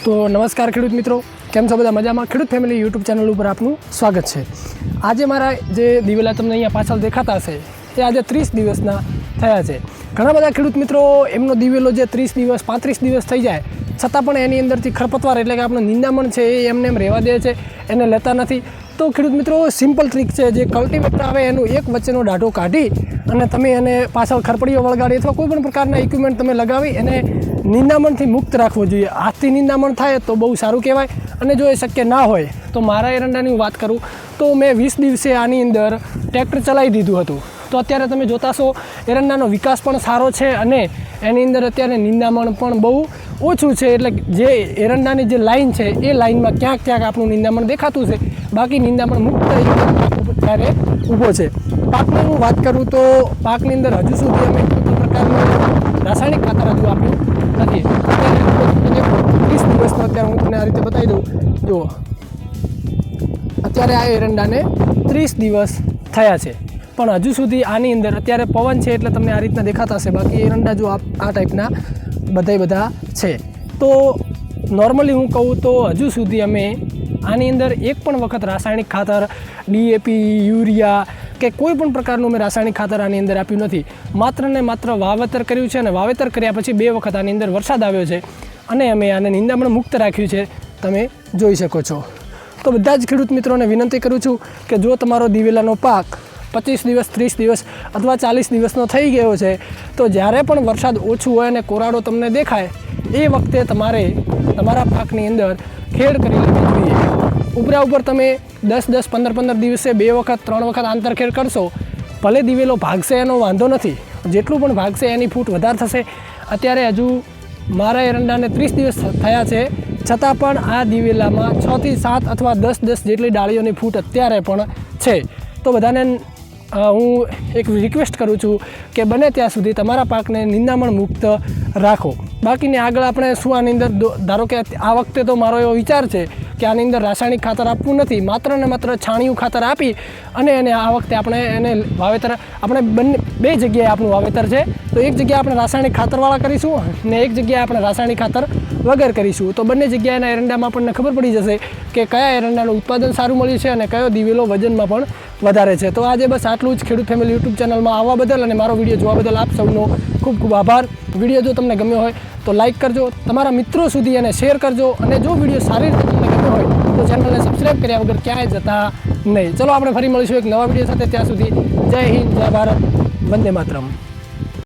તો નમસ્કાર ખેડૂત મિત્રો, કેમ છો બધા મજામાં? ખેડૂત ફેમિલી યુટ્યુબ ચેનલ ઉપર આપનું સ્વાગત છે। આજે મારા જે દિવેલા તમને અહીંયા પાછળ દેખાતા હશે એ આજે 30 દિવસના થયા છે। ઘણા બધા ખેડૂત મિત્રો એમનો દિવેલો જે 30 દિવસ 35 દિવસ થઈ જાય છતાં પણ એની અંદરથી ખરપતવાર એટલે કે આપણું નિંદામણ છે એ એમને એમ રહેવા દે છે, એને લેતા નથી। તો ખેડૂત મિત્રો સિમ્પલ ટ્રીક છે, જે કલ્ટિવેટર આવે એનું એક વચ્ચેનો દાઢો કાઢી અને તમે એને પાછળ ખરપડીઓ વળગાડી અથવા કોઈ પણ પ્રકારના ઇક્વિપમેન્ટ તમે લગાવી એને નિંદામણથી મુક્ત રાખવો જોઈએ। હાથથી નિંદામણ થાય તો બહુ સારું કહેવાય, અને જો એ શક્ય ના હોય તો મારા એરંડાની વાત કરું તો મેં 20 દિવસે આની અંદર ટ્રેક્ટર ચલાવી દીધું હતું। તો અત્યારે તમે જોતા છો એરંડાનો વિકાસ પણ સારો છે અને એની અંદર અત્યારે નિંદામણ પણ બહુ ઓછું છે। એટલે જે એરંડાની જે લાઈન છે એ લાઈનમાં ક્યાંક ક્યાંક આપણું નિંદામણ દેખાતું છે, બાકી નિંદામણ મુક્ત ત્યારે ઊભો છે। પાકની હું વાત કરું તો પાકની અંદર હજુ સુધી અમે કોઈ પ્રકારનું રાસાયણિક ખાતર હજુ આપ્યું નથી। 30 દિવસનો અત્યારે હું તમને આ રીતે બતાવી દઉં। જુઓ, અત્યારે આ એરંડાને 30 દિવસ થયા છે, પણ હજુ સુધી આની અંદર અત્યારે પવન છે એટલે તમને આ રીતના દેખાતા હશે, બાકી એરંડા જો આ ટાઈપના બધા છે। તો નોર્મલી હું કહું તો હજુ સુધી અમે આની અંદર એક પણ વખત રાસાયણિક ખાતર ડીએપી, યુરિયા કે કોઈ પણ પ્રકારનું મેં રાસાયણિક ખાતર આની અંદર આપ્યું નથી। માત્ર ને માત્ર વાવેતર કર્યું છે, અને વાવેતર કર્યા પછી 2 વખત આની અંદર વરસાદ આવ્યો છે અને અમે આને નિંદામણ મુક્ત રાખ્યું છે, તમે જોઈ શકો છો। તો બધા જ ખેડૂત મિત્રોને વિનંતી કરું છું કે જો તમારો દિવેલાનો પાક 25 દિવસ 30 દિવસ અથવા 40 દિવસનો થઈ ગયો છે તો જ્યારે પણ વરસાદ ઓછું હોય અને કોરાડો તમને દેખાય એ વખતે તમારે તમારા પાકની અંદર ખેડ કરી લેવી જોઈએ। ઉપર તમે 10-10, 15-15 દિવસે 2 વખત 3 વખત આંતરખેડ કરશો, ભલે દિવેલો ભાગશે એનો વાંધો નથી, જેટલું પણ ભાગશે એની ફૂટ વધારે થશે। અત્યારે હજુ મારા એરંડાને 30 દિવસ થયા છે છતાં પણ આ દિવેલામાં 6 થી 7 અથવા 10 જેટલી ડાળીઓની ફૂટ અત્યારે પણ છે। તો બધાને હું એક રિક્વેસ્ટ કરું છું કે બને ત્યાં સુધી તમારા પાકને નિંદામણ મુક્ત રાખો। બાકીને આગળ આપણે શું આની અંદર ધારો કે આ વખતે તો મારો એવો વિચાર છે કે આની અંદર રાસાયણિક ખાતર આપવું નથી, માત્ર ને માત્ર છાણિયું ખાતર આપી અને એને આ વખતે આપણે એને વાવેતર આપણે બે જગ્યાએ આપણું વાવેતર છે। તો એક જગ્યાએ આપણે રાસાયણિક ખાતરવાળા કરીશું ને એક જગ્યાએ આપણે રાસાયણિક ખાતર વગર કરીશું। તો બંને જગ્યાએના એરંડામાં આપણને ખબર પડી જશે કે કયા એરંડાનું ઉત્પાદન સારું મળ્યું છે અને કયો દિવેલો વજનમાં પણ વધારે છે। તો આજે બસ આટલું જ ખેડૂત ફેમિલી યુટ્યુબ ચેનલમાં આવવા બદલ અને મારો વિડીયો જોવા બદલ આપ સૌનો ખૂબ ખૂબ આભાર। વિડીયો જો તમને ગમ્યો હોય તો લાઇક કરજો, તમારા મિત્રો સુધી એને શેર કરજો, અને જો વિડીયો સારી રીતે તમને ગમ્યો હોય તો ચેનલને સબસ્ક્રાઈબ કર્યા વગર ક્યાંય જતા નહીં। ચલો આપણે ફરી મળીશું એક નવા વિડીયો સાથે, ત્યાં સુધી જય હિન્દ, જય ભારત, વંદે માતરમ।